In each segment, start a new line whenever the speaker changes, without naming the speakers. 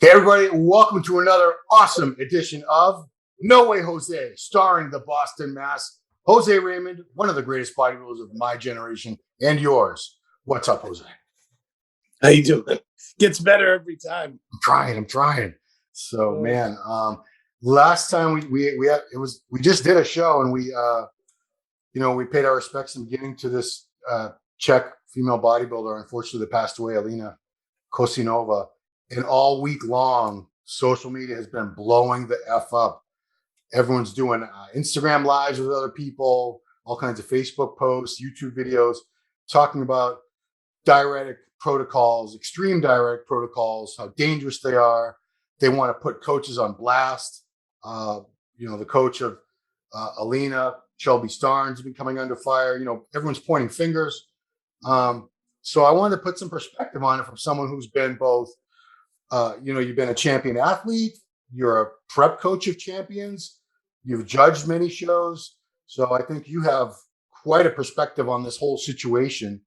Hey, everybody, welcome to another awesome edition of No Way Jose, starring the Boston Mass, Jose Raymond, one of the greatest bodybuilders of my generation and yours. What's up, Jose?
How you doing? Gets better every time.
I'm trying. So, man, last time we just did a show and we paid our respects in beginning to this Czech female bodybuilder. Unfortunately, that passed away, Alina Kosinova. And all week long, social media has been blowing the F up. Everyone's doing Instagram lives with other people, all kinds of Facebook posts, YouTube videos, talking about diuretic protocols, extreme diuretic protocols, how dangerous they are. They want to put coaches on blast. The coach of Alina, Shelby Starnes, has been coming under fire. Everyone's pointing fingers. So I wanted to put some perspective on it from someone who's been both you've been a champion athlete, you're a prep coach of champions, you've judged many shows. So I think you have quite a perspective on this whole situation.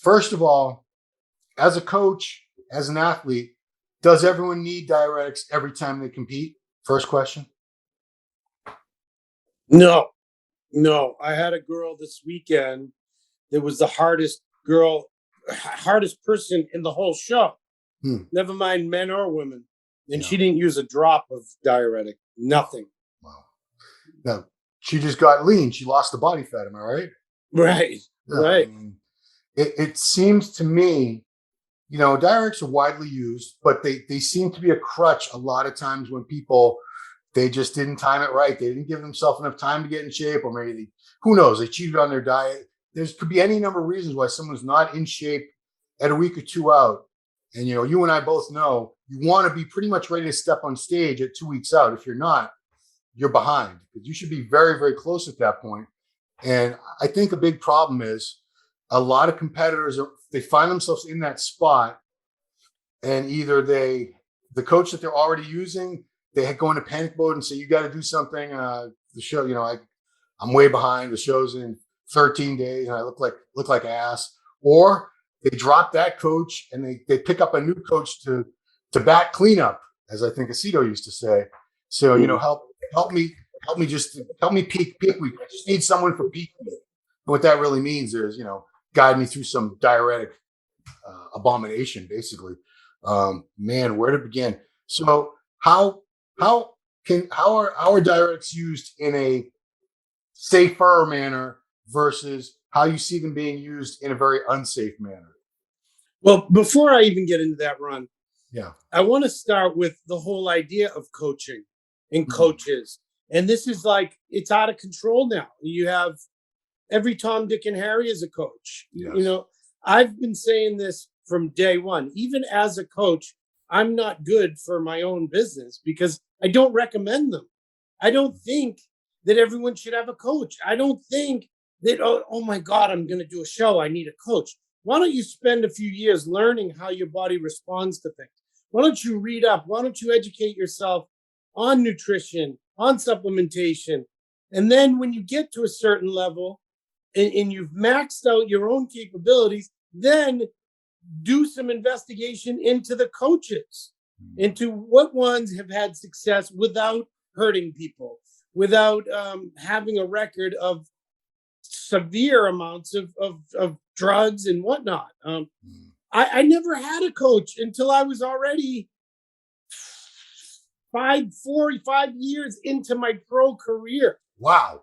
First of all, as a coach, as an athlete, does everyone need diuretics every time they compete? First question.
No. I had a girl this weekend that was the hardest person in the whole show. Never mind men or women. And she didn't use a drop of diuretic. Nothing.
Wow. Now, she just got lean. She lost the body fat. Am I right?
Right.
Yeah,
right.
I mean, it seems to me, diuretics are widely used, but they seem to be a crutch a lot of times when people, they just didn't time it right. They didn't give themselves enough time to get in shape, or maybe who knows, they cheated on their diet. There could be any number of reasons why someone's not in shape at a week or two out. And, you and I both know you want to be pretty much ready to step on stage at 2 weeks out. If you're not, you're behind, because you should be very, very close at that point. And I think a big problem is a lot of competitors, they find themselves in that spot, and either the coach that they're already using, they go into panic mode and say, you got to do something. The show, I'm way behind. The show's in 13 days and I look like ass. Or they drop that coach and they pick up a new coach to back cleanup, as I think Aceto used to say. So, help me peak week. I just need someone for peak week. And what that really means is, guide me through some diuretic abomination, basically. Man, where to begin? So how are diuretics used in a safer manner versus how you see them being used in a very unsafe manner?
Well, before I even get into that, Ron, I want to start with the whole idea of coaching and coaches. And this is it's out of control now. You have every Tom, Dick, and Harry as a coach. Yes. I've been saying this from day one. Even as a coach, I'm not good for my own business because I don't recommend them. I don't think that everyone should have a coach. I don't think that, oh my God, I'm going to do a show, I need a coach. Why don't you spend a few years learning how your body responds to things? Why don't you read up? Why don't you educate yourself on nutrition, on supplementation? And then when you get to a certain level and you've maxed out your own capabilities, then do some investigation into the coaches, into what ones have had success without hurting people, without having a record of severe amounts of drugs and whatnot. I never had a coach until I was already 45 years into my pro career.
Wow.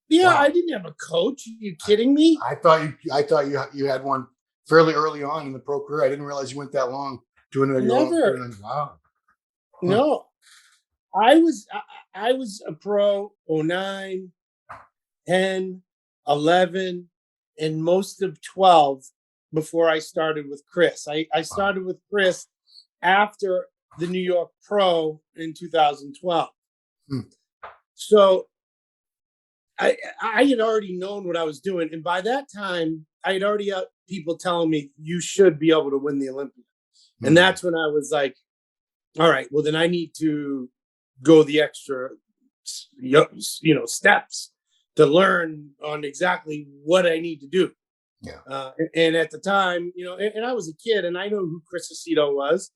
Yeah,
wow.
I didn't have a coach. Are you kidding me?
I thought you had one fairly early on in the pro career. I didn't realize you went that long doing it.
Never.
Wow.
No. I was a pro 09, 10, 11, and most of 12 before I started with Chris. I started with Chris after the New York Pro in 2012. So I had already known what I was doing. And by that time, I had already had people telling me, you should be able to win the Olympia. And that's when I was like, all right, well, then I need to go the extra, steps to learn on exactly what I need to do.
Yeah.
And at the time, and I was a kid and I know who Chris Aceto was.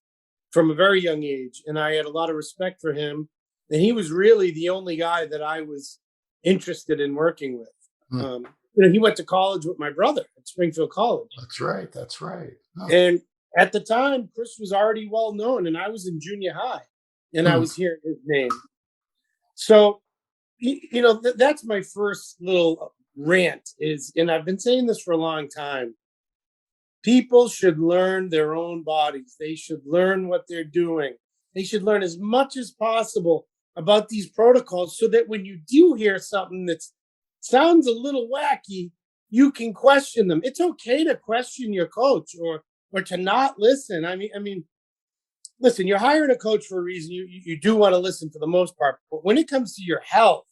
from a very young age, and I had a lot of respect for him. And he was really the only guy that I was interested in working with.
Hmm.
He went to college with my brother at Springfield College.
That's right. That's right. Oh.
And at the time, Chris was already well known, and I was in junior high, and I was hearing his name. So, that's my first little rant and I've been saying this for a long time. People should learn their own bodies. They should learn what they're doing. They should learn as much as possible about these protocols so that when you do hear something that sounds a little wacky, you can question them. It's okay to question your coach or to not listen. I mean, listen, you're hiring a coach for a reason. You do want to listen for the most part. But when it comes to your health,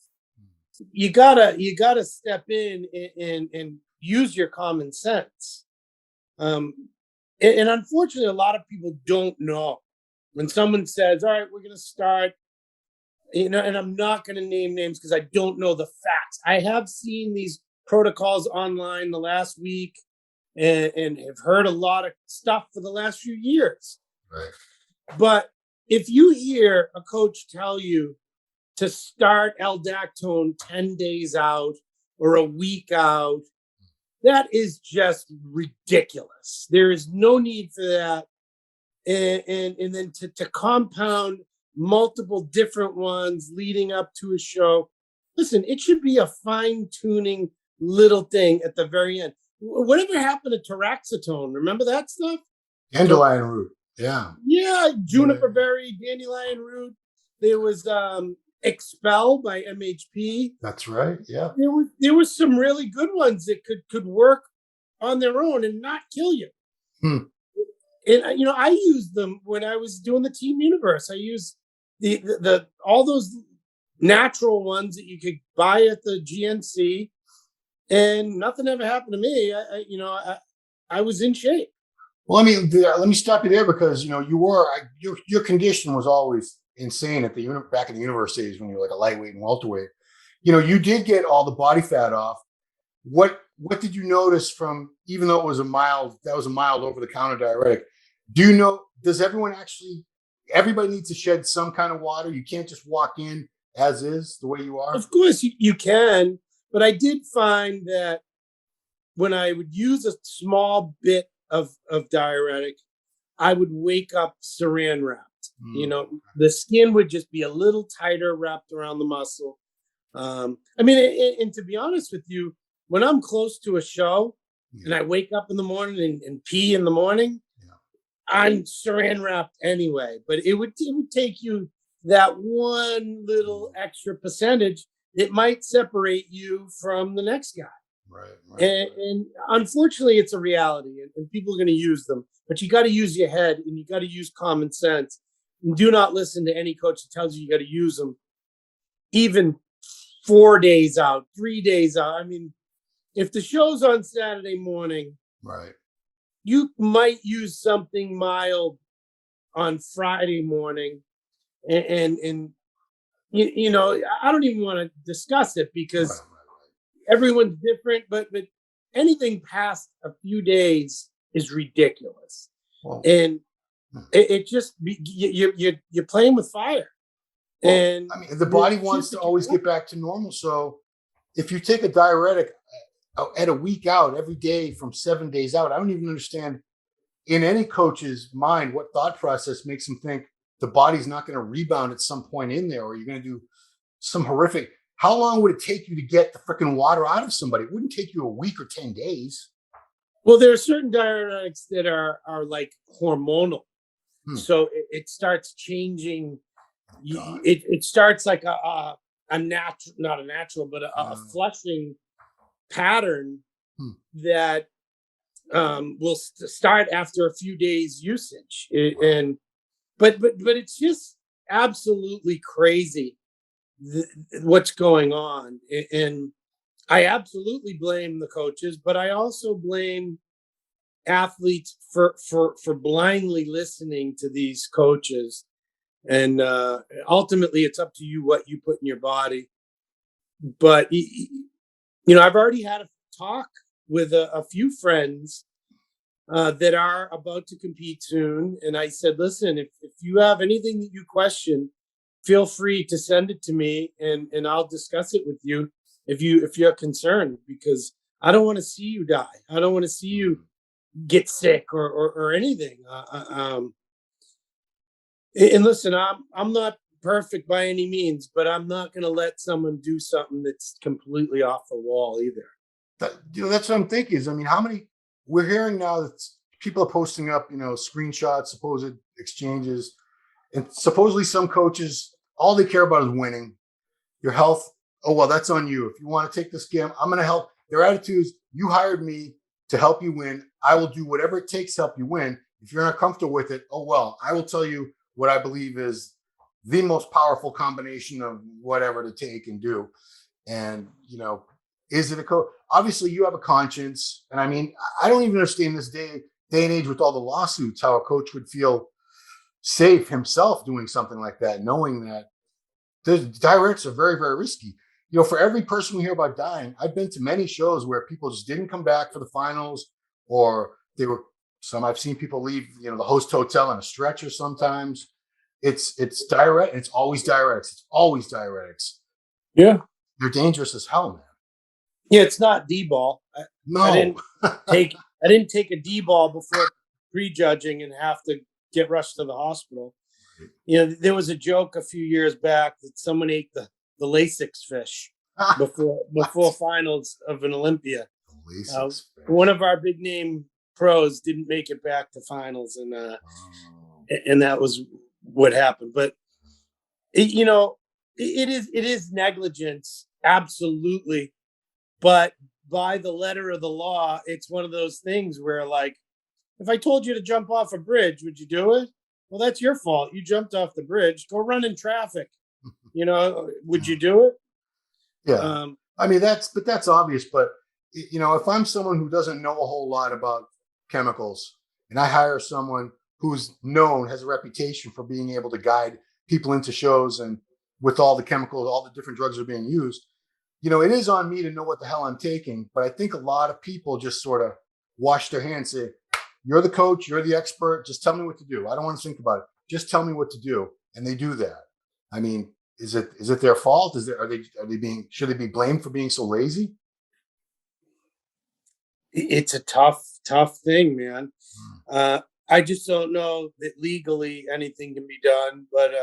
you gotta step in and use your common sense. And unfortunately, a lot of people don't know. When someone says, all right, we're going to start, and I'm not going to name names because I don't know the facts. I have seen these protocols online the last week and have heard a lot of stuff for the last few years.
Right.
But if you hear a coach tell you to start L-Dactone 10 days out or a week out, that is just ridiculous. There is no need for that. And then to compound multiple different ones leading up to a show. Listen, it should be a fine-tuning little thing at the very end. Whatever happened to Taraxetone? Remember that stuff?
Dandelion root. Yeah.
Yeah, juniper berry, dandelion root. There was Expel by MHP.
That's right. Yeah.
There was some really good ones that could work on their own and not kill you. And I used them when I was doing the Team Universe. I used the all those natural ones that you could buy at the GNC, and nothing ever happened to me. I was in shape.
Well, let me stop you there because your condition was always insane at back in the universe days when you were like a lightweight and welterweight. You did get all the body fat off. What did you notice from, even though it was a mild over the counter diuretic? Does everybody needs to shed some kind of water? You can't just walk in as is the way you are.
Of course you can, but I did find that when I would use a small bit of diuretic, I would wake up saran wrapped. The skin would just be a little tighter wrapped around the muscle. And to be honest with you, when I'm close to a show and I wake up in the morning and pee in the morning, I'm saran wrapped anyway. But it would take you that one little extra percentage that might separate you from the next guy.
Right.
And unfortunately, it's a reality, and people are going to use them. But you got to use your head, and you got to use common sense. And do not listen to any coach that tells you got to use them, even 4 days out, 3 days out. I mean, if the show's on Saturday morning,
right,
you might use something mild on Friday morning, and I don't even want to discuss it because everyone's different. But anything past a few days is ridiculous, and it just you're playing with fire. And
the body wants to always get back to normal. So if you take a diuretic at a week out every day from 7 days out, I don't even understand in any coach's mind what thought process makes them think the body's not going to rebound at some point in there, or you're going to do some horrific. How long would it take you to get the freaking water out of somebody? It wouldn't take you a week or 10 days.
Well, there are certain diuretics that are like hormonal. So it starts changing. It starts like a natural, not a natural, but a flushing pattern that will start after a few days usage. But it's just absolutely crazy what's going on. And I absolutely blame the coaches, but I also blame athletes for blindly listening to these coaches. And ultimately, it's up to you what you put in your body. But I've already had a talk with a few friends that are about to compete soon. And I said, listen, if you have anything that you question, feel free to send it to me, and I'll discuss it with you if you're concerned, because I don't want to see you die. I don't want to see you get sick or anything. And listen, I'm not perfect by any means, but I'm not going to let someone do something that's completely off the wall either.
That's what I'm thinking. Is, I mean, how many we're hearing now that people are posting up, screenshots, supposed exchanges, and supposedly some coaches, all they care about is winning. Your health, oh well, that's on you. If you want to take the scam, I'm going to help. Their attitude is, you hired me to help you win. I will do whatever it takes to help you win. If you're not comfortable with it, oh well, I will tell you what I believe is the most powerful combination of whatever to take and do. And, is it a coach? Obviously, you have a conscience. And I mean, I don't even understand this day and age with all the lawsuits, how a coach would feel safe himself doing something like that, knowing that the diuretics are very, very risky. For every person we hear about dying, I've been to many shows where people just didn't come back for the finals, or I've seen people leave, the host hotel on a stretcher sometimes. It's diuretic. It's always diuretics. It's always diuretics.
Yeah.
They're dangerous as hell, man.
Yeah, it's not D-ball.
No.
I didn't take a D-ball before prejudging and have to get rushed to the hospital. There was a joke a few years back that someone ate the Lasix fish before finals of an Olympia. One of our big name pros didn't make it back to finals, and that was what happened. But it is negligence, absolutely. But by the letter of the law, it's one of those things where, like, if I told you to jump off a bridge, would you do it? Well, that's your fault. You jumped off the bridge. Go run in traffic. Would you do it?
Yeah. I mean, that's obvious. But, if I'm someone who doesn't know a whole lot about chemicals, and I hire someone who's has a reputation for being able to guide people into shows, and with all the chemicals, all the different drugs are being used, it is on me to know what the hell I'm taking. But I think a lot of people just sort of wash their hands, say, you're the coach, you're the expert, just tell me what to do. I don't want to think about it. Just tell me what to do. And they do that. I mean, is it their fault? Should they be blamed for being so lazy?
It's a tough thing, man. I just don't know that legally anything can be done, but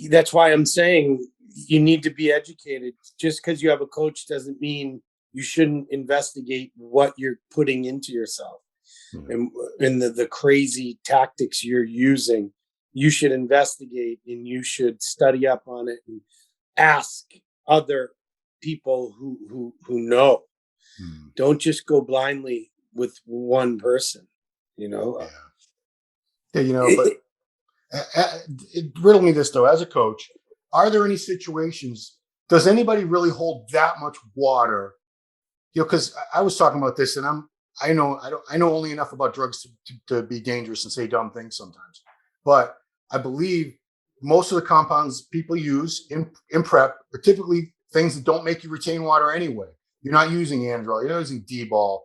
that's why I'm saying you need to be educated. Just because you have a coach doesn't mean you shouldn't investigate what you're putting into yourself, and the crazy tactics you're using. You should investigate, and you should study up on it and ask other people who know. Don't just go blindly with one person,
Yeah, but riddle me this though. As a coach, are there any situations? Does anybody really hold that much water? Because I was talking about this, and I know only enough about drugs to be dangerous and say dumb things sometimes. But I believe most of the compounds people use in prep are typically things that don't make you retain water anyway. You're not using Androl, you're not using D-ball,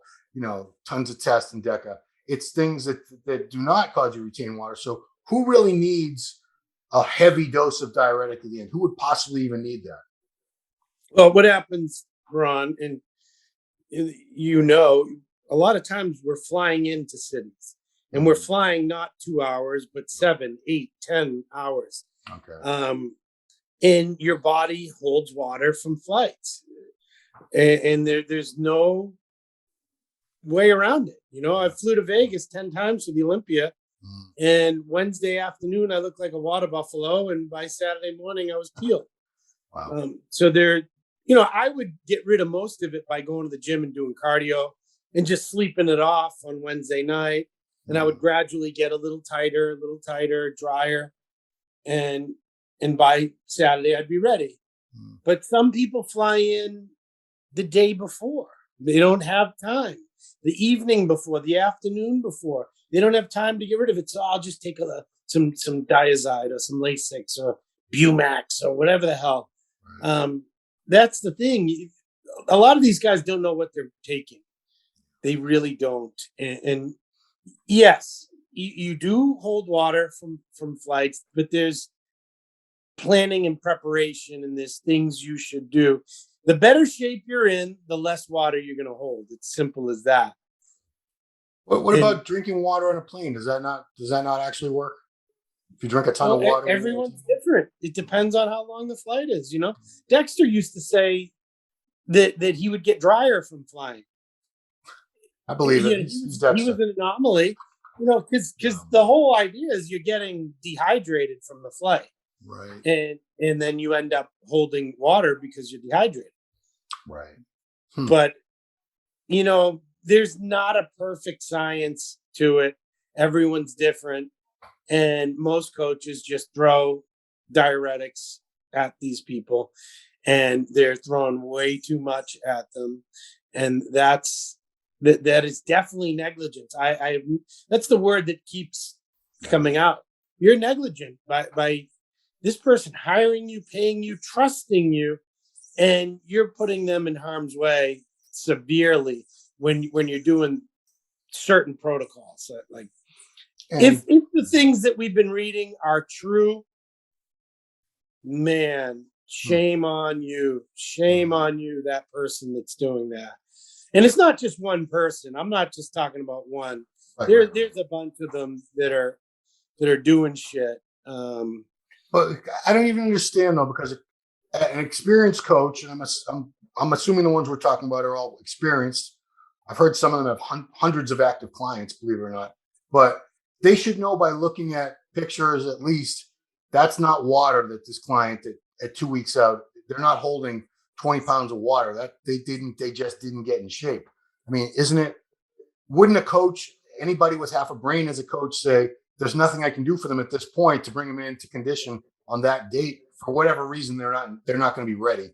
tons of Test and Deca. It's things that do not cause you to retain water. So who really needs a heavy dose of diuretic at the end? Who would possibly even need that?
Well, what happens, Ron, and a lot of times we're flying into cities, and we're flying not 2 hours, but 7, 8, 10 hours.
Okay.
And your body holds water from flights, and there's no way around it. I flew to Vegas 10 times for the Olympia, and Wednesday afternoon I looked like a water buffalo, and by Saturday morning I was peeled.
Wow.
So I would get rid of most of it by going to the gym and doing cardio and just sleeping it off on Wednesday night. And I would gradually get a little tighter, drier. And by Saturday, I'd be ready. But some people fly in the day before. They don't have time. The evening before, the afternoon before. They don't have time to get rid of it. So I'll just take some Diazide or some Lasix or Bumax or whatever the hell. That's the thing. A lot of these guys don't know what they're taking. They really don't. And yes, you do hold water from flights, but there's planning and preparation, and there's things you should do. The better shape you're in, the less water you're going to hold. It's simple as that.
What about drinking water on a plane? Does that not actually work? If you drink a ton of water,
everyone's different. It depends on how long the flight is. Dexter used to say that he would get drier from flying.
I believe it.
He was an anomaly, because the whole idea is you're getting dehydrated from the flight,
right?
And then you end up holding water because you're dehydrated,
right?
But there's not a perfect science to it. Everyone's different, and most coaches just throw diuretics at these people, and they're throwing way too much at them, and that is definitely negligence. I that's the word that keeps coming out. You're negligent by this person hiring you, paying you, trusting you, and you're putting them in harm's way severely when you're doing certain protocols. Like, if the things that we've been reading are true, man, shame on you. Shame on you, that person that's doing that. And it's not just one person. I'm not just talking about one. There's a bunch of them that are doing shit.
But I don't even understand though, because an experienced coach, and I'm assuming the ones we're talking about are all experienced. I've heard some of them have hundreds of active clients, believe it or not. But they should know by looking at pictures, at least, that's not water that this client at 2 weeks out, they're not holding 20 pounds of water. That they just didn't get in shape. I mean, wouldn't a coach, anybody with half a brain as a coach, say, there's nothing I can do for them at this point to bring them into condition on that date for whatever reason they're not going to be ready.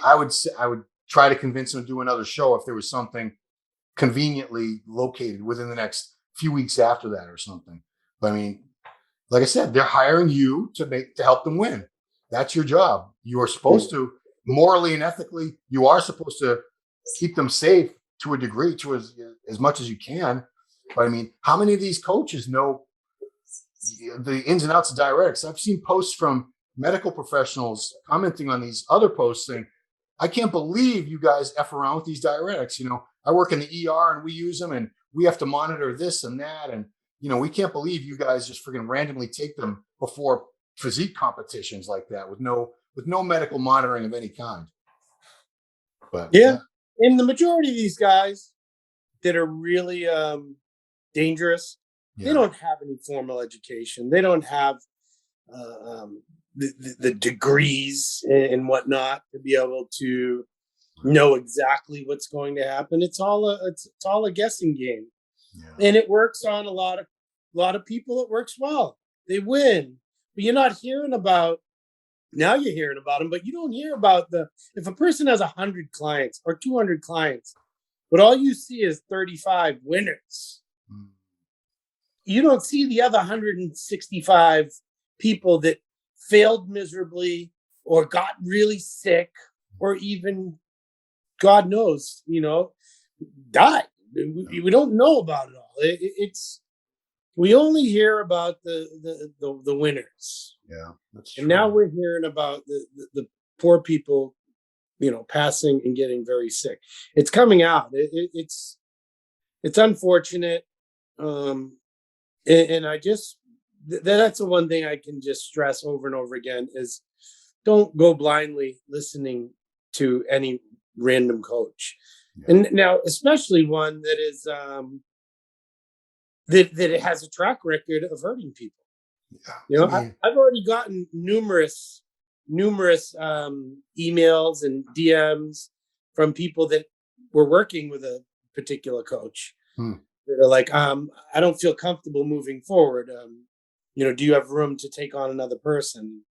I would try to convince them to do another show if there was something conveniently located within the next few weeks after that or something. But I mean, like I said, they're hiring you to help them win. That's your job. You are supposed to, morally and ethically, you are supposed to keep them safe to a degree, to as much as you can. But I mean, how many of these coaches know the ins and outs of diuretics? I've seen posts from medical professionals commenting on these other posts saying, I can't believe you guys F around with these diuretics. I work in the ER and we use them and we have to monitor this and that. And, we can't believe you guys just freaking randomly take them before physique competitions like that with no medical monitoring of any kind. But
and the majority of these guys that are really dangerous, they don't have any formal education. They don't have the degrees and whatnot to be able to know exactly what's going to happen. It's all a guessing game, and it works on a lot of people. It works well. They win, but you're not hearing about. Now you're hearing about them, but you don't hear about if a person has 100 clients or 200 clients, but all you see is 35 winners. You don't see the other 165 people that failed miserably or got really sick or even, God knows, died. We don't know about it all. We only hear about the winners.
Yeah, that's true.
And now we're hearing about the poor people, passing and getting very sick. It's coming out. It's unfortunate. And I just, that's the one thing I can just stress over and over again is don't go blindly listening to any random coach. And now, especially one that is, that it has a track record of hurting people. I've already gotten numerous emails and DMs from people that were working with a particular coach that are like, I don't feel comfortable moving forward. Do you have room to take on another person?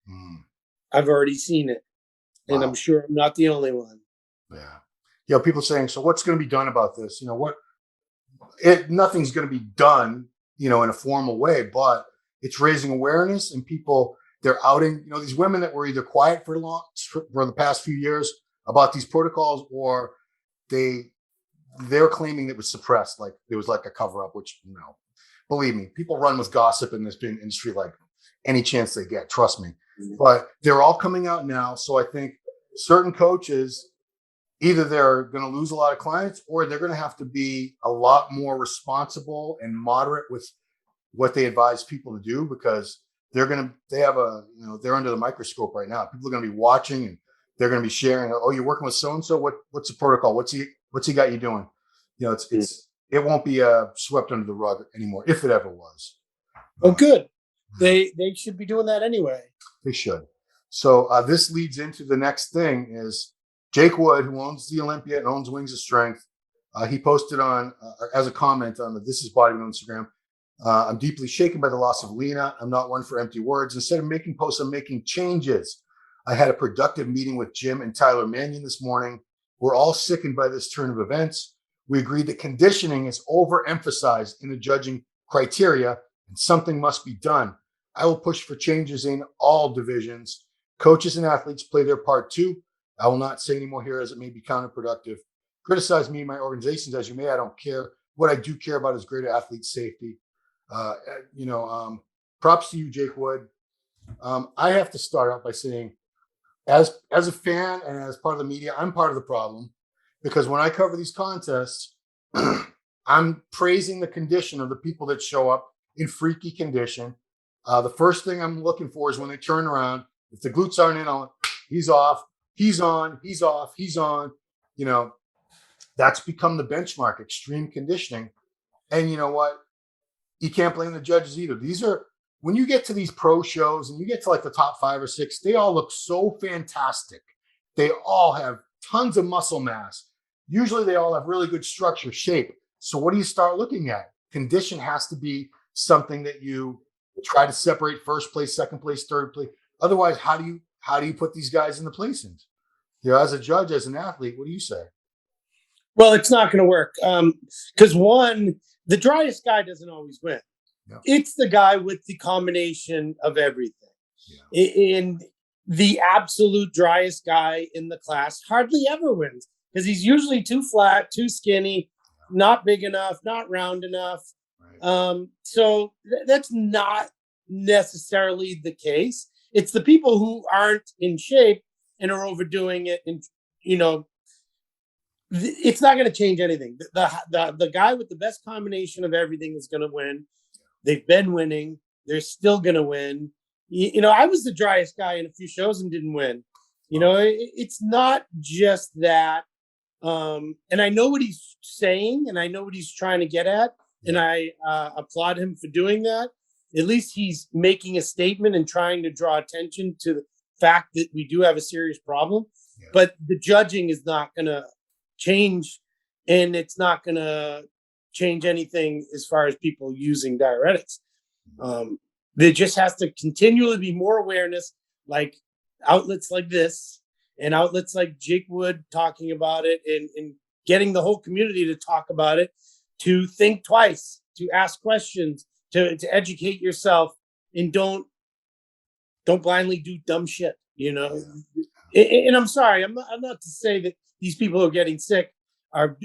I've already seen it, and I'm sure I'm not the only one.
People saying, so what's going to be done about this? Nothing's going to be done, in a formal way, but it's raising awareness, and people, they're outing, these women that were either quiet for the past few years about these protocols, or they they're claiming it was suppressed, like there was like a cover up, which no, believe me, people run with gossip in this industry like any chance they get. Trust me. But they're all coming out now. So I think certain coaches, either they're going to lose a lot of clients or they're going to have to be a lot more responsible and moderate with what they advise people to do, because they're under the microscope right now. People are going to be watching and they're going to be sharing. Oh, you're working with so-and-so. What's the protocol? What's he got you doing? It won't be swept under the rug anymore, if it ever was.
Oh, good. They should be doing that anyway.
They should. So this leads into the next thing is Jake Wood, who owns the Olympia and owns Wings of Strength. He posted on as a comment on the This Is Bodybuilding Instagram. I'm deeply shaken by the loss of Lena. I'm not one for empty words. Instead of making posts, I'm making changes. I had a productive meeting with Jim and Tyler Mannion this morning. We're all sickened by this turn of events. We agreed that conditioning is overemphasized in the judging criteria and something must be done. I will push for changes in all divisions. Coaches and athletes play their part too. I will not say any more here as it may be counterproductive. Criticize me and my organizations as you may. I don't care. What I do care about is greater athlete safety. Props to you, Jake Wood. I have to start out by saying, as a fan and as part of the media, I'm part of the problem, because when I cover these contests, I'm praising the condition of the people that show up in freaky condition. The first thing I'm looking for is when they turn around, if the glutes aren't in on, he's off, he's on, he's off, he's on. That's become the benchmark, extreme conditioning. And you know what? You can't blame the judges either. These are, when you get to these pro shows and you get to like the top 5 or 6, they all look so fantastic. They all have tons of muscle mass. Usually they all have really good structure, shape. So what do you start looking at? Condition has to be something that you try to separate first place, second place, third place. Otherwise, how do you put these guys in the placings? As a judge, as an athlete, what do you say?
Well, it's not going to work. Because one, the driest guy doesn't always win. Yeah. It's the guy with the combination of everything. Yeah. And the absolute driest guy in the class hardly ever wins, because he's usually too flat, too skinny, not big enough, not round enough. Right. So that's not necessarily the case. It's the people who aren't in shape and are overdoing it. And, it's not going to change anything. The guy with the best combination of everything is going to win. They've been winning. They're still going to win. I was the driest guy in a few shows and didn't win. It's not just that. And I know what he's saying, and I know what he's trying to get at, and I applaud him for doing that. At least he's making a statement and trying to draw attention to the fact that we do have a serious problem. Yeah. But the judging is not going to change, and it's not going to change anything as far as people using diuretics. There just has to continually be more awareness, like outlets like this and outlets like Jake Wood talking about it, and getting the whole community to talk about it, to think twice, to ask questions, to educate yourself, and don't blindly do dumb shit. And I'm sorry, I'm not to say that these people who are getting sick are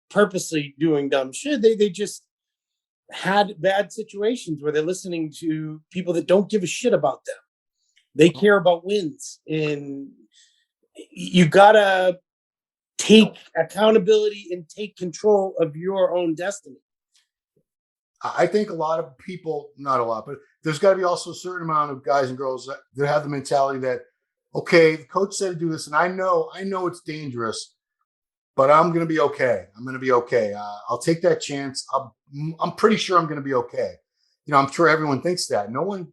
purposely doing dumb shit. They just had bad situations where they're listening to people that don't give a shit about them. They care about wins, and you gotta take accountability and take control of your own destiny.
I think a lot of people, not a lot, but there's got to be also a certain amount of guys and girls that have the mentality that, okay, the coach said to do this, and I know it's dangerous, but I'm going to be okay. I'm going to be okay. I'll take that chance. I'm pretty sure I'm going to be okay. I'm sure everyone thinks that. No one,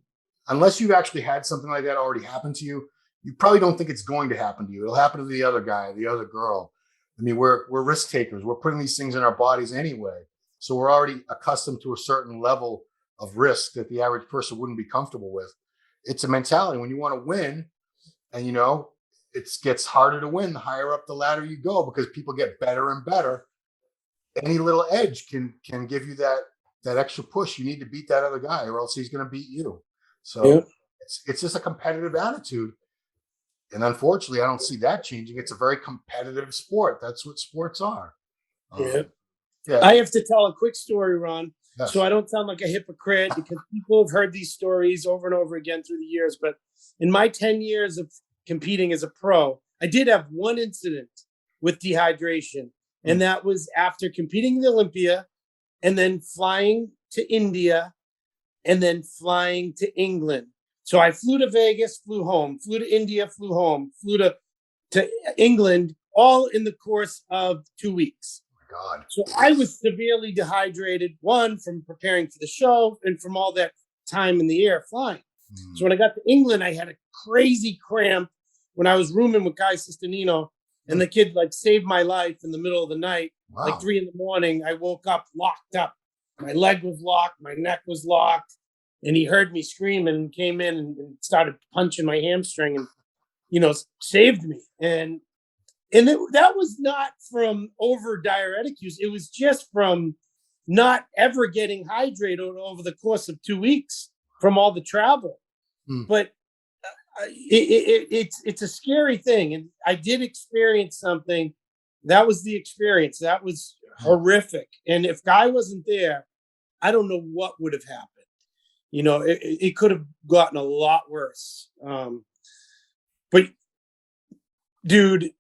unless you've actually had something like that already happen to you, you probably don't think it's going to happen to you. It'll happen to the other guy, the other girl. I mean, we're risk takers. We're putting these things in our bodies anyway. So we're already accustomed to a certain level of risk that the average person wouldn't be comfortable with. It's a mentality. When you want to win, and it gets harder to win the higher up the ladder you go, because people get better and better. Any little edge can give you that extra push. You need to beat that other guy, or else he's going to beat you. So it's just a competitive attitude. And unfortunately, I don't see that changing. It's a very competitive sport. That's what sports are.
Yeah.
Yeah.
I have to tell a quick story, Ron,
Yes.
so I don't sound like a hypocrite, because people have heard these stories over and over again through the years. But in my 10 years of competing as a pro, I did have one incident with dehydration. And that was after competing in the Olympia and then flying to India and then flying to England. So I flew to Vegas, flew home, flew to India, flew home, flew to England, all in the course of 2 weeks.
God.
So I was severely dehydrated, one, from preparing for the show and from all that time in the air flying. So when I got to England, I had a crazy cramp when I was rooming with Guy Sistanino, and the kid like saved my life in the middle of the night.
Wow.
Like 3 a.m. I woke up locked up. My leg was locked, my neck was locked, and he heard me screaming and came in and started punching my hamstring and, saved me. And that was not from over diuretic use. It was just from not ever getting hydrated over the course of 2 weeks from all the travel. But it's a scary thing. And I did experience something. That was the experience. That was horrific. And if Guy wasn't there, I don't know what would have happened. It could have gotten a lot worse. But dude,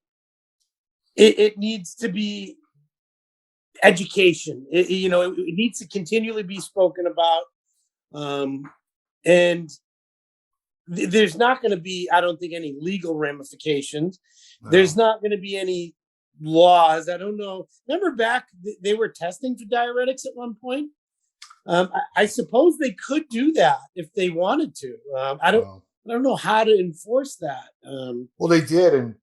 it needs to be education. It needs to continually be spoken about. And there's not going to be, I don't think, any legal ramifications. No. There's not going to be any laws. I don't know. Remember back, they were testing for diuretics at one point. I suppose they could do that if they wanted to. I don't know how to enforce that.
Well, they did. And,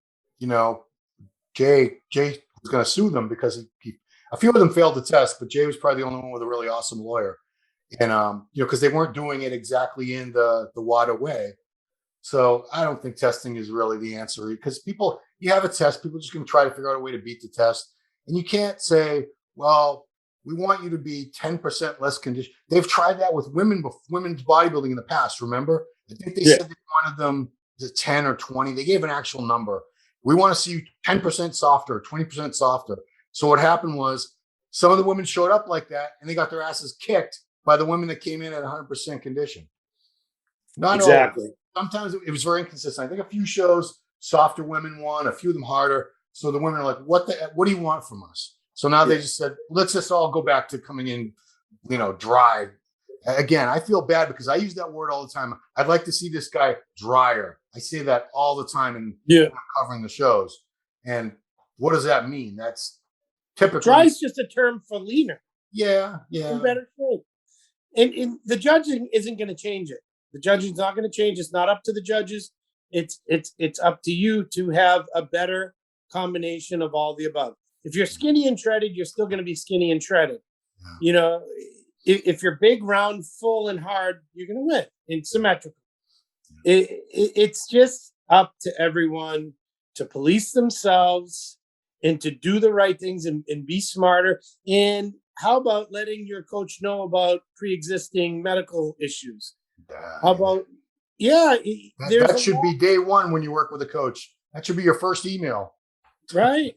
Jay was going to sue them because a few of them failed the test, but Jay was probably the only one with a really awesome lawyer. And, because they weren't doing it exactly in the WADA way. So I don't think testing is really the answer, because you have a test, people are just going to try to figure out a way to beat the test. And you can't say, well, we want you to be 10% less conditioned. They've tried that with women's bodybuilding in the past, remember? I think they said they wanted them to 10 or 20. They gave an actual number. We want to see you 10% softer, 20% softer. So what happened was some of the women showed up like that, and they got their asses kicked by the women that came in at 100% condition. Not
exactly.
Always. Sometimes it was very inconsistent. I think a few shows, softer women won, a few of them harder. So the women are like, what do you want from us? So now they just said, let's just all go back to coming in, dry. Again, I feel bad because I use that word all the time. I'd like to see this guy drier. I say that all the time when I'm covering the shows. And what does that mean? That's typically
dry is just a term for leaner.
Yeah.
In better shape. And the judging isn't going to change it. The judging's not going to change. It's not up to the judges. It's up to you to have a better combination of all the above. If you're skinny and shredded, you're still going to be skinny and shredded. Yeah. If you're big, round, full, and hard, you're going to win and symmetrical. It's just up to everyone to police themselves and to do the right things and be smarter. And how about letting your coach know about pre-existing medical issues? How about,
that should be day one when you work with a coach. That should be your first email.
Right.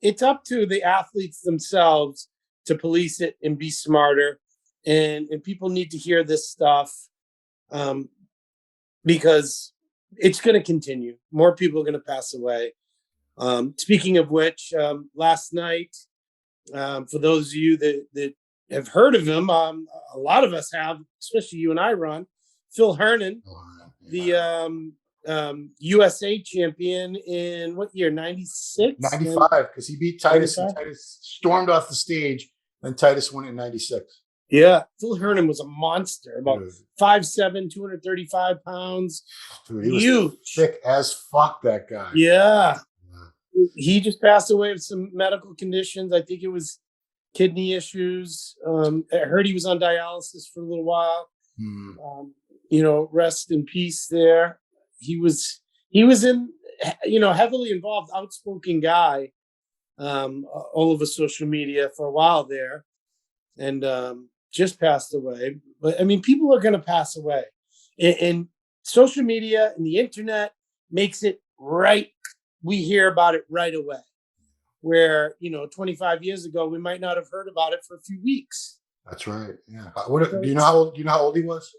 It's up to the athletes themselves to police it and be smarter. And people need to hear this stuff because it's going to continue. More people are going to pass away. Speaking of which, last night, for those of you that have heard of him, a lot of us have, especially you and I, Ron, Phil Hernan, the USA champion in what year? 96?
95, because he beat Titus 95? And Titus stormed off the stage, and Titus won in 96.
Yeah, Phil Hernan was a monster, about 5'7", 235 pounds.
Dude, he was huge. Thick as fuck, that guy.
Yeah. He just passed away with some medical conditions. I think it was kidney issues. I heard he was on dialysis for a little while. Rest in peace there. He was in, heavily involved, outspoken guy, all over social media for a while there, and just passed away. But I mean, people are going to pass away, and social media and the internet makes it right. We hear about it right away. where, 25 years ago, we might not have heard about it for a few weeks.
That's right. Yeah. Do you know how old he was?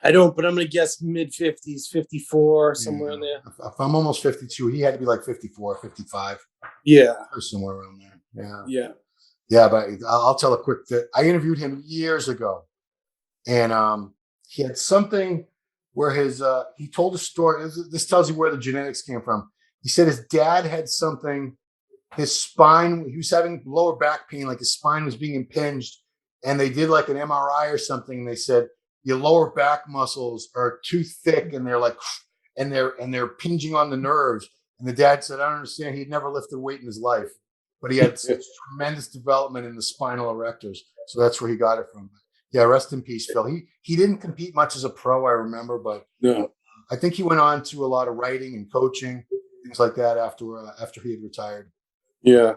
I don't, but I'm going to guess mid 50s, 54, somewhere in there.
If I'm almost 52, he had to be like 54, 55.
Yeah.
Or somewhere around there. Yeah.
Yeah.
Yeah, but I'll tell a quick that I interviewed him years ago, and he had something where he told a story. This tells you where the genetics came from. He said his dad had something, his spine, he was having lower back pain, like his spine was being impinged, and they did like an MRI or something, and they said your lower back muscles are too thick, and they're like, and they're pinging on the nerves. And the dad said, I don't understand. He'd never lifted weight in his life, but he had such tremendous development in the spinal erectors. So that's where he got it from. Yeah, rest in peace, Phil. He didn't compete much as a pro, I remember, but I think he went on to a lot of writing and coaching, things like that after he had retired.
Yeah.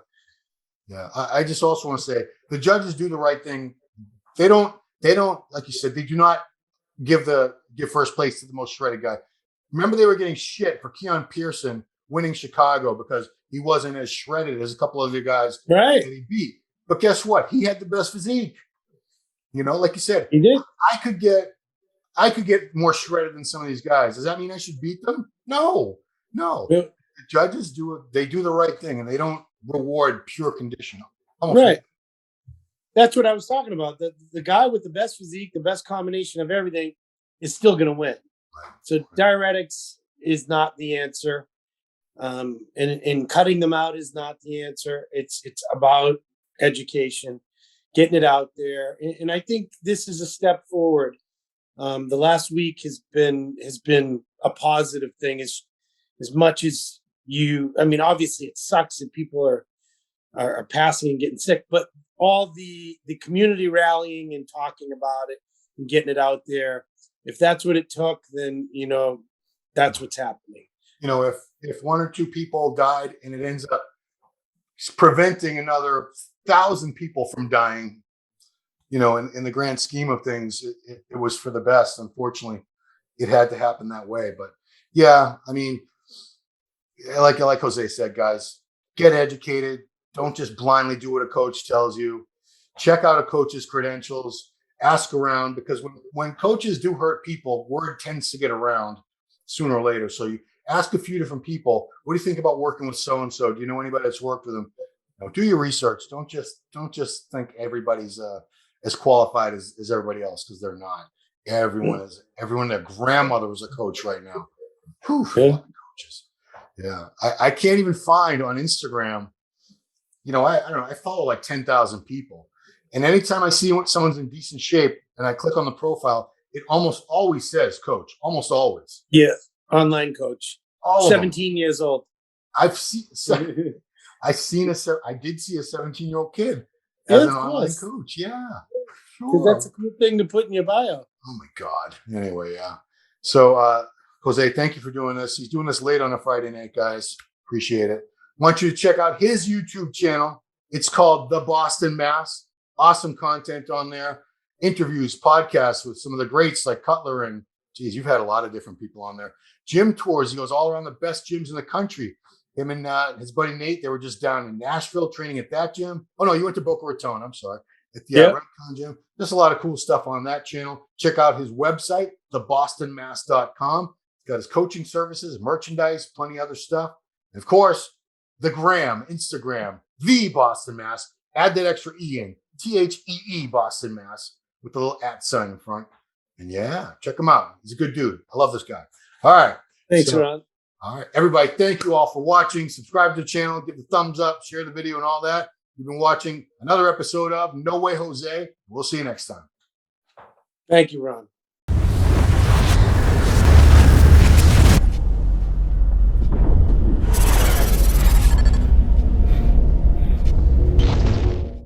Yeah. I just also want to say the judges do the right thing. They don't, like you said, they do not give first place to the most shredded guy. Remember, they were getting shit for Keon Pearson winning Chicago because he wasn't as shredded as a couple of the guys that he beat. But guess what? He had the best physique. Like you said,
he did.
I could get more shredded than some of these guys. Does that mean I should beat them? No. Yeah. The judges do the right thing, and they don't reward pure condition.
Right. That's what I was talking about. The guy with the best physique, the best combination of everything, is still going to win. Right. So diuretics is not the answer, and cutting them out is not the answer. It's about education, getting it out there, and I think this is a step forward. The last week has been a positive thing. As much as obviously it sucks that people are passing and getting sick, but all the community rallying and talking about it and getting it out there, if that's what it took, then that's what's happening.
If one or two people died and it ends up preventing another 1,000 people from dying, in the grand scheme of things, it was for the best. Unfortunately, it had to happen that way. But yeah, like Jose said, guys, get educated. Don't just blindly do what a coach tells you. Check out a coach's credentials. Ask around, because when coaches do hurt people, word tends to get around sooner or later. So you ask a few different people. What do you think about working with so and so? Do you know anybody that's worked with them? Do your research. Don't just think everybody's as qualified as everybody else, because they're not. Everyone. Their grandmother was a coach right now. Whew, coaches. Yeah, I can't even find on Instagram. I don't know. I follow like 10,000 people, and anytime I see someone's in decent shape and I click on the profile, it almost always says coach. Almost always.
Yeah, online coach. 17 years old.
I did see a 17-year-old kid as an online coach. Yeah,
sure. That's a cool thing to put in your bio.
Oh my God. Anyway, yeah. So, Jose, thank you for doing this. He's doing this late on a Friday night, guys. Appreciate it. I want you to check out his YouTube channel. It's called The Boston Mass. Awesome content on there. Interviews, podcasts with some of the greats like Cutler, and geez, you've had a lot of different people on there. Gym tours. He goes all around the best gyms in the country. Him and his buddy Nate, they were just down in Nashville training at that gym. Oh, no, you went to Boca Raton. I'm sorry. At the Redcon gym. There's a lot of cool stuff on that channel. Check out his website, thebostonmass.com. He's got his coaching services, merchandise, plenty of other stuff. And of course, the gram, Instagram, the Boston Mass. Add that extra E in, THEE Boston Mass, with the little @ sign in front. And yeah, check him out. He's a good dude. I love this guy. All right.
Thanks, Ron.
All right, everybody, thank you all for watching. Subscribe to the channel, give the thumbs up, share the video and all that. You've been watching another episode of No Way Jose. We'll see you next time.
Thank you, Ron.